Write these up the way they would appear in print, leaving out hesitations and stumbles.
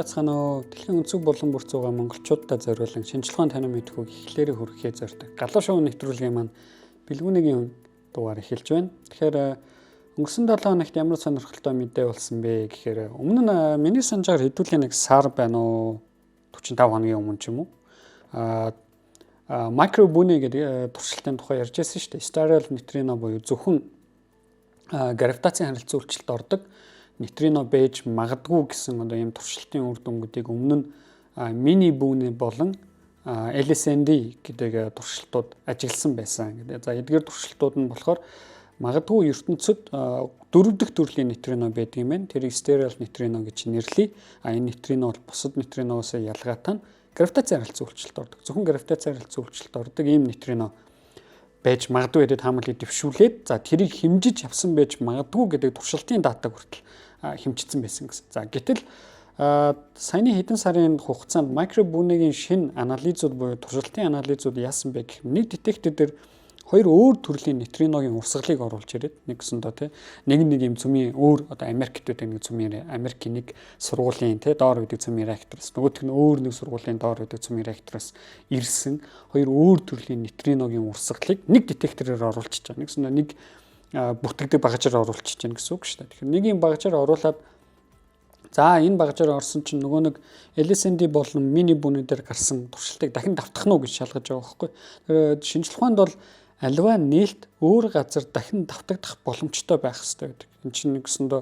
байцгаана уу? Дэлхийн өнцөг болон бүр зугаа монголчуудад зориулан шинжилгээний танин мэдхүйг эхлээрээ хүргэхээ зорддог. Галуу шоу нэвтрүүлгийн маань бэлгүүнийгийн дугаар эхэлж байна. Тэгэхээр өнгөрсөн 7 хоногт ямар сонирхолтой мэдээ болсон бэ гэхээр өмнө нь миний санджаар хэдүүлээ нэг сар байна уу? 45 хоногийн өмнө ч юм уу. Микробүний гэдэг туршилтын тухай ярьж байсан шүү дээ. Sterile neutrino буюу зөвхөн гравитацийн харилцан үйлчлэлд ордог нейтрино байж магадгүй гэсэн одоо ийм туршилтын үр дүнгуудыг өмнө нь мини бүүний болон LSND гэдэг туршилтууд ажигласан байсан гэдэг. За эдгээр туршилтууд нь болохоор магадгүй ертөнцид 4 дахь төрлийн нейтрино байдаг юм байна. Тэрийг sterile нейтрино гэж нэрлэе. Энэ нейтрино бол бусад нейтриноос ялгаатай нь гравитацийн харилцан үйлчлэлд ордог. Зөвхөн гравитацийн харилцан үйлчлэлд ордог ийм нейтрино байж магадгүй гэдэг таамаглыг дэвшүүлээд за тэрийг хэмжиж авсан байж магадгүй гэдэг туршилтын датаг хүртэл хэмжигдсэн байсан гэсэн. За гэтэл саяны хэдэн сарын хугацаанд микробүнийн шинэ анализууд буюу туршилтын анализууд яасан бэ гэх нэг детектор дээр хоёр өөр төрлийн нейтриногийн урсгалыг оруулж ирээд нэг гэсэндээ нэг юм цөмийн өөр одоо Америкт байдаг нэг цөмийн Америкийн нэг сургуулийн доор байдаг цөмийн реактороос нөгөөх нь өөр нэг сургуулийн доор байдаг цөмийн реактороос ирсэн хоёр өөр төрлийн нейтриногийн урсгалыг нэг детектороор оруулчихж байгаа. Нэг гэсэндээ нэг бүртгэдэг багажаар оруулчихж байна гэсэн үг шүү дээ. Тэгэхээр нэг юм багажаар оруулаад за энэ багажаар орсон чинь нөгөө нэг LSND болон мини бүнэн дээр гарсан туршилтыг дахин давтах нь уу гэж шалгаж байгаа байхгүй. Шинжилгээ ухаанд бол аливаа нээлт өөр газар дахин давтагдах боломжтой байх хэрэгтэй гэдэг. Энэ чинь нэгсэндээ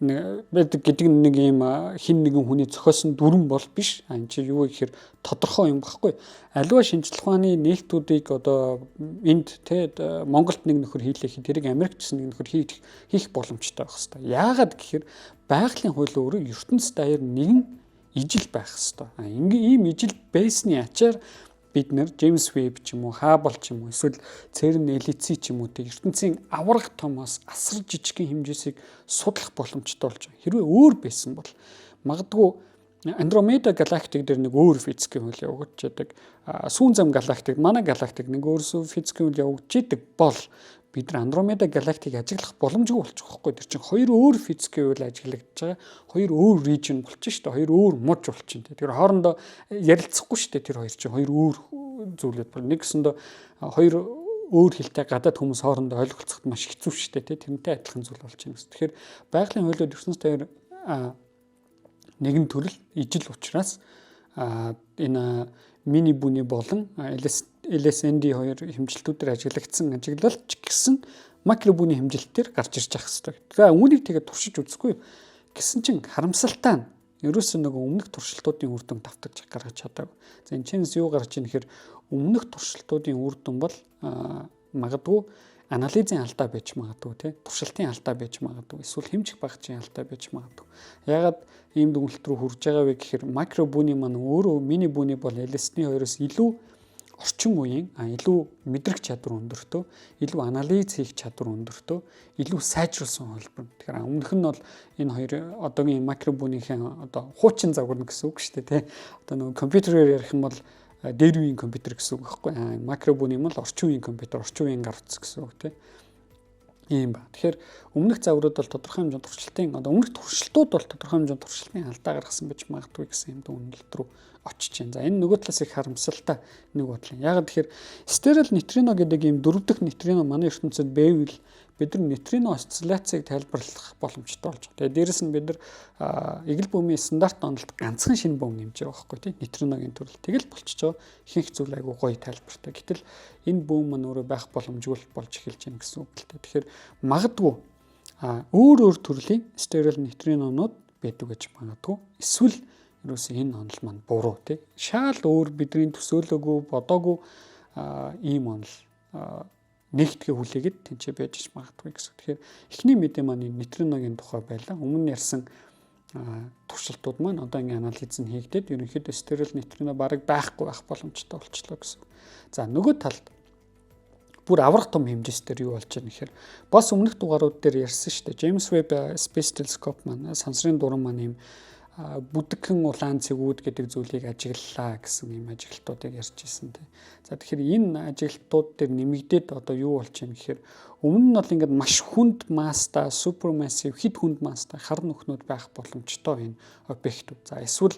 гэдэг нэг юм хин нэгэн хүний зохиосон дүрэн бол биш. Энэ чинь юу гэхээр тодорхой юм багхгүй. Аливаа шинжилгээ ухааны нээлтүүдийг одоо энд Монголд нэг нөхөр хийлээ тэрийг Америкт гэсэн нэг нөхөр хийх боломжтой байх хэрэгтэй. Яагаад гэхээр байгалийн хууль өөрөө ертөнцийн даяар нэгэн ижил байх хэрэгтэй. Ийм ижил байсны ачаар бид нэр Джеймс Веб ч юм уу, Хаббл ч юм уу, эсвэл ЦЕРН LHC ч юм уу тэг ертөнцийн авраг томоос асар жижигхэн хэмжээсийг судлах боломжтой болж байгаа. Хэрвээ өөр байсан бол магадгүй Андромеда галактик дээр нэг өөр физикийн хууль явагдаж байдаг. Сүүн зам галактик, манай галактик нэг өөрсөө физикийн хууль явагдаж идэг бол бид нар Андромеда галактик ажиглах боломжгүй болчих واخгүй. Тэр чинь хоёр өөр физикийн хууль ажиглагдаж байгаа. Хоёр өөр region болчих шүү дээ. Хоёр өөр муж болчих. Тэр хоорондоо ярилцахгүй шүү дээ. Тэр хоёр чинь хоёр өөр зүйлүүд бол нэг гэсэндээ хоёр өөр хэлтэй гадаад хүмүүс хоорондоо ойлголцоход маш хэцүү шүү дээ. Тэрнтэй адилхан зүйл болж байна гэсэн. Тэгэхээр байгалийн хуулиуд ертөнцийн даяар нэгэн төрөл ижил учраас энэ мини бүний болон LSND хоёр хэмжилтүүдээр ажиглалч гэсэн макробүний хэмжилтээр гарч ирж байгаа хэрэгтэй. За үүнийг тэгээд туршиж үзэхгүй гэсэн чинь харамсалтай нь ерөөсөө нэг өмнөх туршилтуудын үр дүн давтагч гаргаж чадаагүй. За энэ чинь юу гарч ийн гэхээр өмнөх туршилтуудын үр дүн бол магадгүй анализын алдаа байж магадгүй туршилтын алдаа байж магадгүй эсвэл хэмжих багцын алдаа байж магадгүй. Ягаад ийм дүгнэлт рүү хүрж байгаа вэ гэхээр макробүний маань өөрөө мини бүний бол LSD-2-оос илүү орчин үеийн илүү мэдрэх чадвар өндөртөө, илүү анализ хийх чадвар өндөртөө, илүү сайжруулсан хөлбөр. Тэгэхээр өмнөх нь бол энэ хоёр одоогийн макробүнийхээ одоо хуучин загвар гэсэн үг шүү дээ Одоо нөгөө компьютерээр ярих юм бол дээр үеийн компьютер гэсэн үг байхгүй. Макробүний бол орчин үеийн компьютер, орчин үеийн гар утас гэсэн үг ийм ба. Тэгэхээр өмнөх загварууд бол тодорхой хэмжээнд туршилтын өмнөх туршилтууд бол тодорхой хэмжээнд туршилтын алдаа гаргасан байж магадгүй гэсэн юм дүгнэлт рүү очиж байна. За энэ нөгөө талаас их харамсалтай нэг бодлоо. Ягаад тэгэхээр sterile neutrino гэдэг ийм 4 дахь нейтрино манай ертөнцид байвал бид нар нейтрино осцилляцийг тайлбарлах боломжтой болж байгаа. Тэгээд дээрэс нь бид нар эгэл бүүмийн стандарт онолд ганцхан шинэ бүүм нэмж байгаа байхгүй нейтриногийн төрөл. Тэгэл болчихж байгаа. Ихэнх зүйл айгу гоё тайлбартай. Гэтэл энэ бүүм маань өөрөө байх боломжгүй болж эхэлж байна гэсэн үг л дээ. Тэгэхээр магадгүй өөр төрлийн sterile нейтриноонууд байдаг гэж магадгүй. Эсвэл ерөөсөө энэ онол маань буруу шал өөр бидний төсөөлөөгүй бодоогүй ийм онол нэгтгэх хүлээгээд тэнцээ байж магадгүй гэсэн. Тэгэхээр эхний мэдээ маань нейтриногийн тухай байлаа. Өмнө нь ярьсан туршилтууд маань одоо ингэ анализ нь хийгдээд ерөнхийдөө sterile нейтрино бараг байхгүй байх боломжтой болчихлоо гэсэн. За нөгөө талд бүр аврах том хэмжээсээр юу болж байгаа нэхэр бас өмнөх дугаарууд дээр ярьсан шүү дээ. James Webb Space Telescope маань сансрын дуран маань ийм бүдгхэн улаан цэгүүд гэдэг зүйлийг ажиглалаа гэсэн юм ажиглалтуудыг ярьж ирсэн тийм. За тэгэхээр энэ ажиглалтууд дээр нэмэгдээд одоо юу болж байна гэхээр өмнө нь бол ингээд маш хүнд масста, супермассив хэд хүнд масста хар нүхнүүд байх боломжтой энэ объектууд. За эсвэл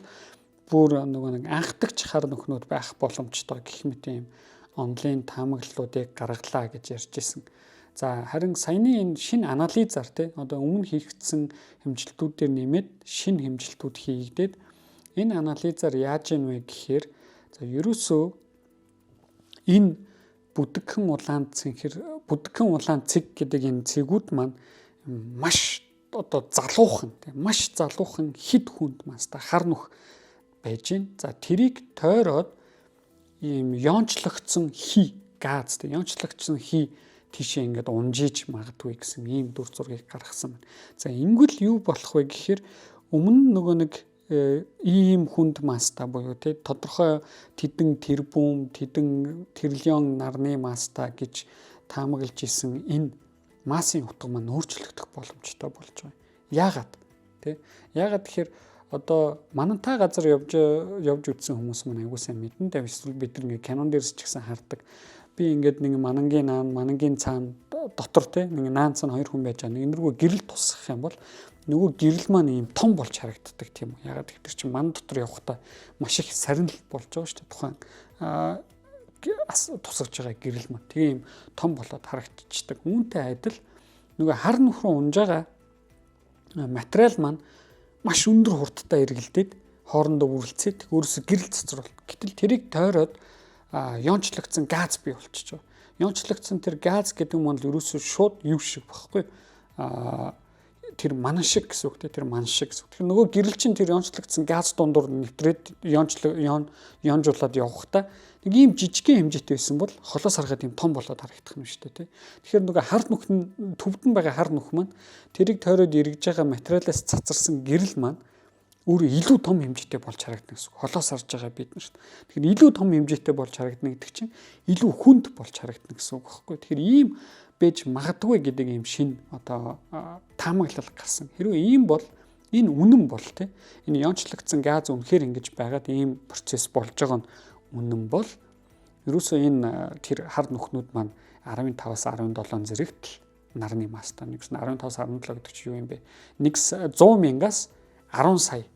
бүр нэг анхдагч хар нүхнүүд байх боломжтой гэх мэт юм онлайн таамаглалуудыг гаргалаа гэж ярьж ирсэн. За харин саяны энэ шинэ анализаар одоо өмнө хийгдсэн хэмжилтүүдээр нэмээд шинэ хэмжилтүүд хийгдээд энэ анализаар яаж юм вэ гэхээр за ерөөсөө энэ бүдгхэн улаан цэг гэдэг энэ цэгүүд маань маш одоо залуухан хэд хүнд мастай хар нүх байж гин. За тэрийг тойроод ийм ёнчлогдсон газ тийшээ ингээд унжиж магадгүй гэсэн ийм дүр зургийг гаргасан байна. За ингэвэл юу болох вэ гэхээр өмнө нөгөө нэг ийм хүнд масста буюу тодорхой тэдэн тэрбум, тэдэн тэрлион нарны масста гэж таамаглаж исэн энэ массын утга маань өөрчлөгдөх боломжтой болж байгаа. Яагаад? Яагаад гэхээр одоо манантай газар явж үтсэн хүмүүс маань айгуу сайн мэднэ. Эсвэл бид нэг кинон дээрс ч гэсэн хардаг. Би ингээд нэг манангийн цаана дотор нэг наан цаана хоёр хүн байж байгаа. Энэргүү гэрэл тусах юм бол нөгөө гэрэл маань ийм том болж харагддаг тийм үү. Ягаад гэвэл чинь ман дотор явахдаа маш их сарнил болж байгаа шүү дээ. Тухайн тусгаж байгаа гэрэл маань тэгээ ийм том болоод харагдчихдаг. Үүнтэй адил нөгөө хар нүх рүү унж байгаа материал маань маш өндөр хурдтай эргэлдээд хоорондоо үргэлцээд өөрөөсөө гэрэл цацруулт. Гэтэл тэрийг тойроод ёнчлогдсон газ бий болчихж байгаа. Ёнчлогдсон тэр газ гэдэг нь ерөөсөө шууд юу шиг багхгүй. Тэр манан шиг гэсэн үг тэр манан шиг гэсэн. Тэгэхээр нөгөө гэрэл чинь тэр ёнчлогдсон газ дундуур нэвтрээд ёнжуулаад явахдаа нэг ийм жижигхэн хэмжээтэй байсан бол холоос харахад ийм том болоод харагдах юм шүү дээ. Тэгэхээр нөгөө хар нүх нь төвдөн байгаа хар нүх маань тэрийг тойроод эргэж байгаа материалаас цацарсан гэрэл маань өөрөө илүү том хэмжээтэй болж харагдана гэсэн. Холоос харж байгаа бид нар шүү. Тэгэхээр илүү том хэмжээтэй болж харагдана гэдэг чинь илүү хүнд болж харагдана гэсэн үг байхгүй. Тэгэхээр ийм байж магадгүй гэдэг ийм шин одоо таамаглал гарсан. Хэрвээ ийм бол энэ үнэн бол энэ ёнчлогдсон газ үнэхээр ингэж байгаад ийм процесс болж байгаа нь үнэн бол ерөөсөө энэ тэр хар нүхнүүд маань 15-аас 17 зэрэгтэл нарны мастай. Нэгс 15-аас 17 гэдэг чинь юу юм бэ? 100 мянгаас 10 сая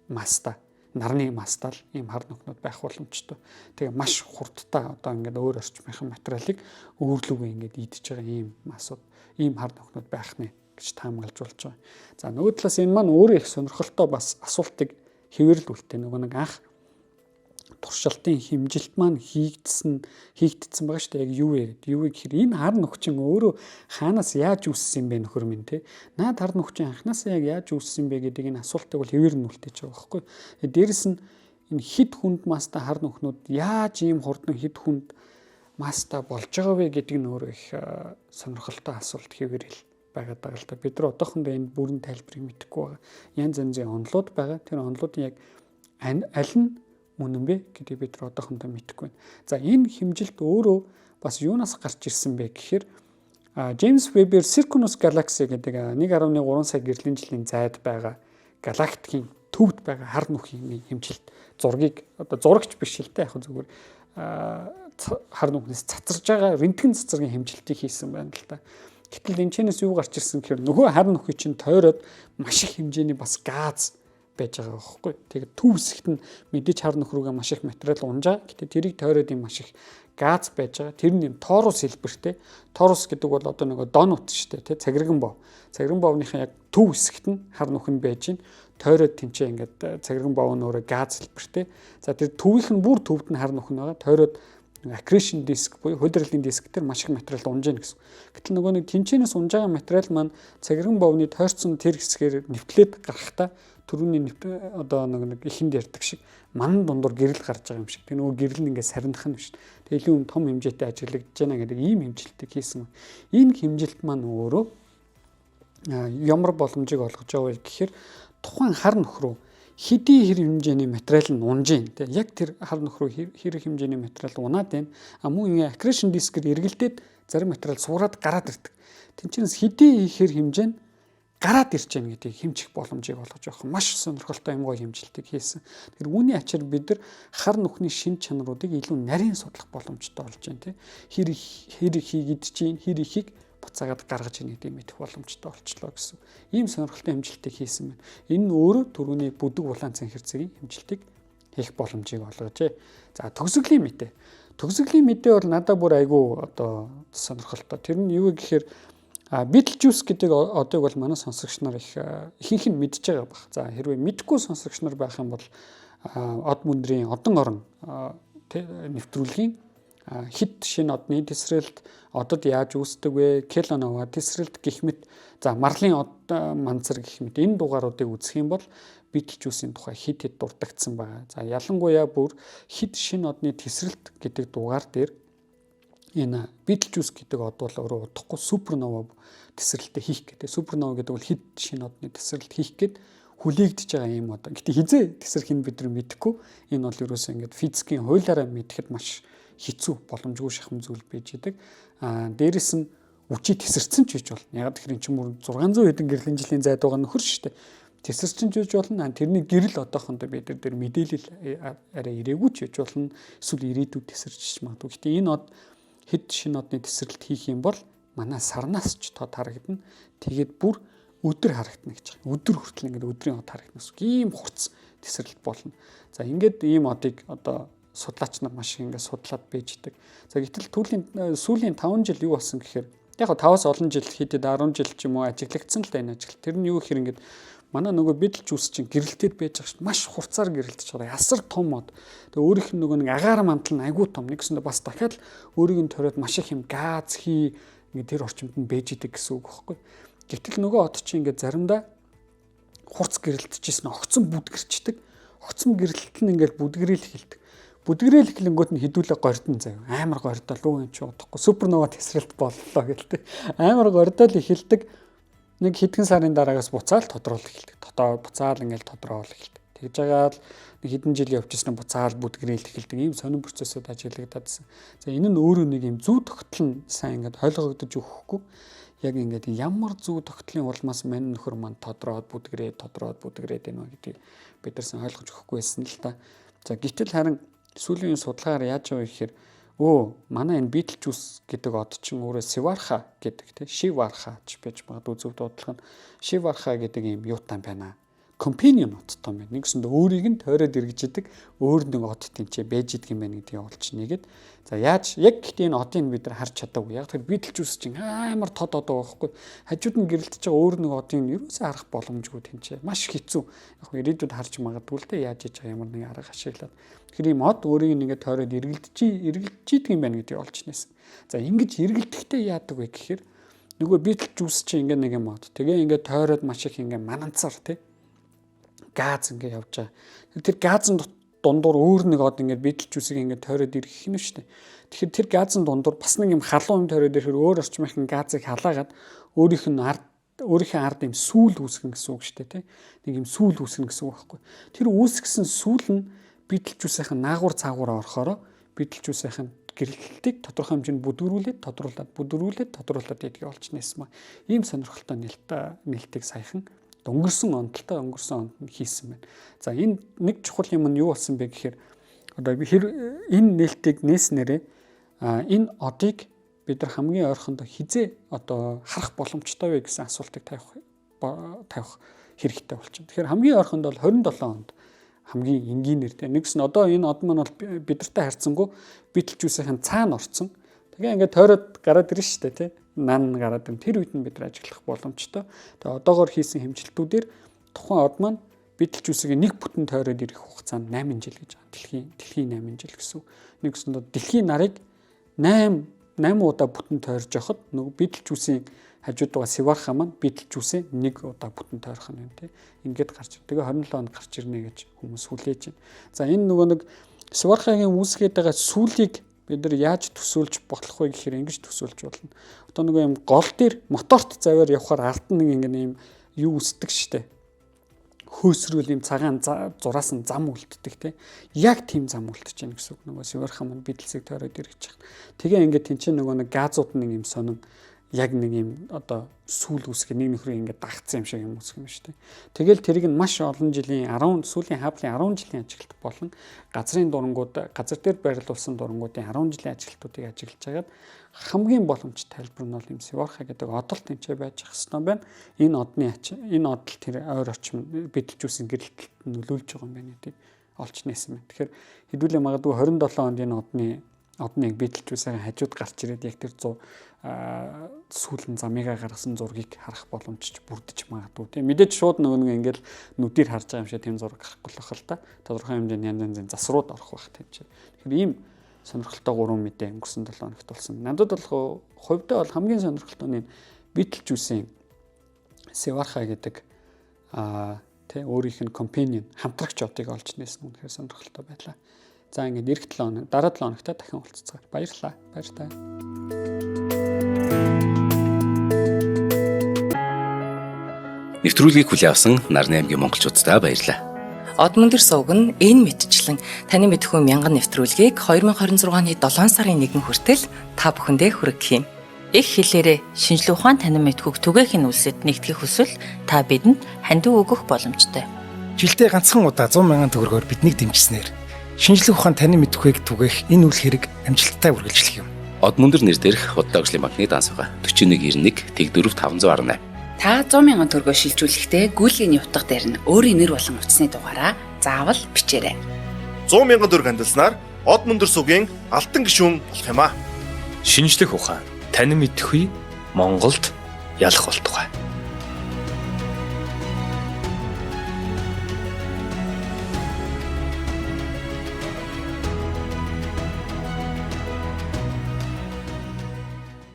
мастай нарны мастал ийм хар нүхнүүд байх боломжтой. Тэгээ маш хурдтай одоо ингээд өөр орчмынхан материалыг өөрлөгөө ингээд идэж байгаа ийм масууд, ийм хар нүхнүүд байх нэ гэж таамаглаж болж байгаа. За нөгөө талаас энэ маань өөрөө их сонирхолтой бас асуултыг хэвэрлүүлтэй. Нөгөө нэг анх туршилтын хэмжилт маань хийгдсэн байгаа шүү дээ. Яг юу вэ гэдэг. Юу вэ гэхээр энэ хар нүхчин өөрөө хаанаас яаж үүссэн юм бэ нөхөр минь те. Наад хар нүхчин анханаас яг яаж үүссэн бэ гэдэг энэ асуултыг бол хэвэрлүүлтэй байгаа байхгүй. Дээрэс нь энэ хэд хүнд мастай хар нүхнүүд яаж ийм хурдан хэд хүнд мастай болж байгаа вэ гэдэг нь өөрөө их сонирхолтой асуулт хэвэрэл байгаад байгаа л да. Бид нар одоохондоо энэ бүрэн тайлбарыг мэдэхгүй байгаа. Янз янзын онолууд байгаа. Тэр онолуудын яг аль нь үнэн бэ гэдгийг бид нар одоохондоо мэдэхгүй байна. За энэ хэмжилт өөрөө бас юунаас гарч ирсэн бэ гэхээр Джеймс Вебер Cirrus Galaxy гэдэг 1.3 сая гэрлийн жилийн зайд байгаа галактикийн төвд байгаа хар нүхийн хэмжилт зургийг одоо зурагч биш л дээ яг зүгээр хар нүхнээс цацарж байгаа рентген цацрагын хэмжилтийг хийсэн байна л да. Гэтэл энэ чэнэс юу гарч ирсэн гэхээр нөгөө хар нүхий чинь тойроод маш их хэмжээний бас газ байж байгаа байхгүй. Тэгээд төв хэсэгт нь мэдээж хар нүх рүүгээ маш их материал унж байгаа. Гэтэ тэрийг тойроод юм маш их газ байж байгаа. Тэр нь торус хэлбэртэй. Торус гэдэг бол одоо нөгөө донут шүү дээ, цагирган бов. Цагирган бовныхаа яг төв хэсэгт нь хар нүх нь байж гин. Тойроод тэнцээ ингээд цагирган бов нь өөрөө газ хэлбэртэй. За тэр төвийнх нь бүр төвд нь хар нүх нь байгаа. Тойроод accretion disk буюу хөлдрөлийн диск дээр маш их материал унж ийн гэсэн. Гэтэл нөгөө нэг тэнцэнээс унж байгаа материал маань цагирган бовны тойрцсон тэр хэсгээр нэвтлээд гарахтаа түрүүний одоо нэг ихэнд ярьдаг шиг манан дундуур гэрэл гарч байгаа юм шиг. Тэгээ нөгөө гэрэл нь ингээд сарних нь биш. Тэгээ илүү том хэмжээтэй ажиглагдж байна гэдэг ийм хэмжилтийг хийсэн. Энэ хэмжилт маань өөрөө ямар боломжийг олгож байгаа вэ гэхээр тухайн хар нүх рүү хэдий хэр хэмжээний материал нь унж ийн. Яг тэр хар нүх рүү хэр хэмжээний материал унаад байна. Мөн ингээ accretion disk-ээр эргэлдээд зарим материал суугаад гараад ирдэг. Тэнцэнэс хэдий хэр хэмжээ нь гараад ирж байгаа гэдгийг хэмжих боломжийг олгож авах маш сонирхолтой юм гоё хэмжилтийг хийсэн. Тэгэхээр үүний ачаар бид нар хар нүхний шин чанаруудыг илүү нарийн судлах боломжтой болж байна тийм. Хэр хийгээд чинь хэр ихийг буцаагаад гаргаж ийн гэдэг мэдэх боломжтой болчлоо гэсэн. Ийм сонирхолтой хэмжилтийг хийсэн байна. Энэ нь өөрөө түрүүний бүдэг улаан цан хэрцгийн хэмжилтийг хийх боломжийг олгожээ. За төгсгөлийн мэдээ. Төгсгөлийн мэдээ бол надад бүр айгүй одоо сонирхолтой. Тэр нь юу гэхээр Beetlejuice гэдэг одыг бол манай сонсогч нар ихэнх нь мэдж байгаа баг. За хэрвээ мэдгүй сонсогч нар байх юм бол од мөндрийн одон орон нэвтрүүлгийн хит шинэ одны тесрэлт одод яаж үүсдэг вэ? Келонова тесрэлт гэх мэт за марлын од манцар гэх мэт энэ дугааруудыг үзэх юм бол Beetlejuice-ийн тухай хит дурддагдсан байгаа. За ялангуяа бүр хит шинэ одны тесрэлт гэдэг дугаар дээр энэ Beetlejuice гэдэг од бол өөрөө удахгүй супернова тесрэлтээ хийх гэдэг. Супернова гэдэг бол хит шинэ одны тесрэлт хийх гээд хүлээгдэж байгаа юм одоо. Гэтэ хизээ тесрэх нь бид нар мэдэхгүй. Энэ бол ерөөсөө ингээд физикийн хуулиараа мэдэхэд маш хэцүү боломжгүй шахам зүйл байж идэг. Дээрэс нь үчи тесэрсэн ч гэж болно. Яг тэгэхээр эн чинь 600 хэдэн гэрлийн жилийн зайд байгаа нөхөр шүү дээ. Тесэрсэн ч гэж болно. Тэрний гэрэл одоохондоо бид нар дээр мэдээлэл арай ирээгүй ч гэж болно. Эсвэл ирээдүйд тесэрч магадгүй. Гэтэ энэ од хэд шинэ одны тесрэлт хийх юм бол манай сарнаас ч тод харагдана. Тэгээд бүр өдөр харагдана гэж байна. Өдөр хүртэл ингээд өдрийн од харагдана. Ийм хурц тесрэлт болно. За ингээд ийм одыг одоо судлаач нар маш их ингээд судлаад байж идэг. За гэтэл сүүлийн 5 жил юу болсон гэхээр яг 5-аас олон жил хийдэд 10 жил ч юм уу ажиглагдсан л да энэ ажил. Тэр нь юу гэхээр ингээд манай нөгөө Beetlejuice чинь гэрэлтээр байж байгаа шүү. Маш хурцаар гэрэлтэж байгаа. Ясар том од. Тэгээ өөрийнх нь нөгөө нэг агаар мантал нь айгүй том. Нэгсэндээ бас дахиад өөрийг нь ториод маш их юм газ хий ингээд тэр орчимд нь бэж идэг гэсэн үг байхгүй. Гэтэл нөгөө од чинь ингээд заримдаа хурц гэрэлтжсэн огцон бүдгэрчдэг. Огцон гэрэлт нь ингээд бүдгэрэл эхэлдэг. Бүдгэрэл эхлэнгүүт нь хідүүлээ гордон заяа. Амар гордол уу юм чи удахгүй. Супернова тесрэлт боллоо гэлтэй. Амар гордол эхэлдэг. Нэг хэдхэн сарын дараагаас буцаал тодруулах эхэлдэг. Буцаал ингээл тодруулах эхэлдэг. Тэгж байгаа л нэг хэдэн жил явчихсан буцаал бүдгэрэл эхэлдэг. Ийм сонин процессыг ажиглагдадсан. За энэ нь өөрөө нэг юм зүү тогтол нь сайн ингээд ойлгогдож өгөхгүй. Яг ингээд ямар зүү тогтлын улмаас мань нөхөр манд тодроод бүдгрээд байна гэдгийг бид нар ойлгож өгөхгүй байсан л та. За гэтэл харин сүүлийн судалгаар яаж байгаа гэхээр манай энэ Beetlejuice гэдэг од чинь өөрөө Shivarcha гэдэг тийм Shivarcha ч байж магадгүй зөв дуудлага нь Shivarcha гэдэг юм юутан байна. Companion одтой юм байна. Нэгсэндээ өөрийг нь тойроод эргэж идэг өөр нэг од тэнцээ байж идэг юм байна гэдгийг олж нэгэд. За яаж яг гэхдээ энэ одыг бид нар харж чадаагүй. Яг тэр Beetlejuice чинь амар тод од байгаа байхгүй. Хажууд нь гэрэлтэж байгаа өөр нэг одыг ерөөсөө харах боломжгүй тэнцээ. Маш хэцүү. Яг ирээдүйд харж магадгүй л дээ яаж хийж байгаа ямар нэг арга ашиглаад. Тэгэхээр ийм од өөрийг ингээд тойроод эргэлдэж идэг юм байна гэдгийг олж нээсэн. За ингэж эргэлдэхдээ яадаг вэ гэхээр нөгөө Beetlejuice чинь ингээд нэг юм од. Тэгээ ингээд тойроод маш их ингээд мананцар тий газ ингээд явж байгаа. Тэр газын дундуур өөр нэг од ингээд Beetlejuice-ийг ингээд тойроод ирэх юм шүү дээ. Тэгэхээр тэр газын дундуур бас нэг юм халуун юм тойроод ирэхээр өөр орчмынхан газыг халаагаад өөрийнхөө ард юм сүүл үүсгэн гэсэн үг шүү дээ, тий. Нэг юм сүүл үүсгэн гэсэн үг байхгүй. Тэр үүсгэсэн сүүл нь Beetlejuice-ийн наагур цаагуур орохороо Beetlejuice-ийн гэрэлтийг тодорхой хэмжээнд бүдгэрүүлээд тодруулаад гэдгийг олж нээсэн ба. Ийм сонирхолтой нээлтийг саяхан өнгөрсөн онд хийсэн байна. За энэ нэг чухал юм нь юу болсон бэ гэхээр одоо энэ нээлтийг нээснээрээ энэ одыг бид нар хамгийн ойрхондоо хизээ одоо харах боломжтой вэ гэсэн асуултыг тавих хэрэгтэй болчихно. Тэгэхээр хамгийн ойрхондоо 27 онд хамгийн энгийнээр те нэгс нь одоо энэ од маань бол бидэртэй харьцангуй Beetlejuice-ийн цаана орцсон. Тэгээ ингээд тойроод гараад ирнэ шүү дээ те. Нан гараад ирнэ. Тэр үед нь бид нар ажиглах боломжтой. Тэгээ одоогоор хийсэн хэмжилтүүдээр тухайн од маань Beetlejuice-ийн нэг бүтэн тойроод ирэх хугацаа нь 8 жил гэж байна. Дэлхийн 8 жил гэсэн. Нэгсэндээ дэлхийн нарыг 8 удаа бүтэн тойрж явахад нөгөө Beetlejuice-ийн хажууд байгаа Shivarcha маань Beetlejuice-ийн 1 удаа бүтэн тойрох нь тийм. Ингээд гарч ирдэг. Тэгээ 27 онд гарч ирнэ гэж хүмүүс хүлээж байна. За энэ нөгөө нэг Shivarcha-гийн үүсгээд байгаа сүүлийг бид нар яаж төсөөлж болох вэ гэхээр ингэж төсөөлж болно. Одоо нөгөө юм гол дээр моторт заваар явхаар ард нь нэг юм юу үсдэг штэ. Хөөсрүүл юм цагаан зураас нь зам үлддэг тийм. Яг тийм зам үлдэж байна гэсэн үг. Нөгөө Shivarcha маань Beetlejuice-ийг тойроод ирэх гэж. Тэгээ ингээд тэнцээ нөгөө нэг газууд нэг юм сонин яг нэг юм одоо сүүл үсгээ нэг нөхрийг ингээд дагцсан юм шиг юм үсэх юм шүү дээ. Тэгэл тэрийг нь маш олон жилийн сүүлийн хааблын 10 жилийн ажилт болон газрын дурангууд газар дээр байрлуулсан дурангуудын 10 жилийн ажилтнуудыг ажиглаж хагаад хамгийн боломжтой тайлбар нь бол юм Севарха гэдэг одол тэнцээ байж ах хэвээр байна. Энэ одол тэр ойр орчим бидэлжүүлсэн гэрэлтэлд нөлөөлж байгаа юм байна гэдэг олж нээсэн байна. Тэгэхээр хэдүүлээ магадгүй 27 онд энэ одныг бидэлжүүлсэн хажууд гарч ирээд яг тэр 100 сүүлэн замыгаа гаргасан зургийг харах боломжч бүрдэж магадгүй тийм мэдээж шууд нөгөө ингээл нүдээр харж байгаа юм шиг тийм зураг гарахгүй л бахал та тодорхой хэмжээний янз янзын засрууд орох байх тийм чинь. Тэгэхээр ийм сонирхолтой 3 мэдээ өнгөрсөн 7 хоногт болсон. Надад бол хувьдаа бол хамгийн сонирхолтой нь бидэлжүүлсэн Севарха гэдэг тий өөрийнх нь компаниын хамтрагч одыг олж нээсэн үнэхээр сонирхолтой байлаа. За ингээд эх 7 хоног дараа 7 хоногт дахин уулзцгаая. Баярлалаа. Баярлалаа. Нэвтрүүлгийг хүлээн авсан Нарны аймгийн монголчуудтай баярлалаа. Од мөндөр сувг нь энэ мэдчлэн таны мэдхүйн мянган нэвтрүүлгийг 2026 оны 7 сарын 1 хүртэл та бүхэндээ хүргэх юм. Их хэлээрээ шинжлэх ухаан танин мэдхүйг түгээхийн үлсэд нэгтгэх хүсвэл та бидэнд хандив өгөх боломжтой. Жилдээ ганцхан удаа 100,000 төгрөгөөр биднийг дэмжснээр шинжлэх ухаан танин мэдхүйг түгээх энэ үйл хэрэг амжилттай үргэлжлэх юм. Од мөндөр нэр дээрх Худалдаа хөгжлийн банкны дансгаа 4191 Тэг 4518. Та 100,000 төгрөгөөр шилжүүлэхдээ гүйлгээний утга дээр нь өөрийн нэр болон утасны дугаараа заавал бичээрэй. 100,000 төгрөг хандалснаар Од мөндөр сувгийн алтан гишүүн болох юм а. Шинжлэх ухаан танин мэдхгүй Монголд ялах болтугай.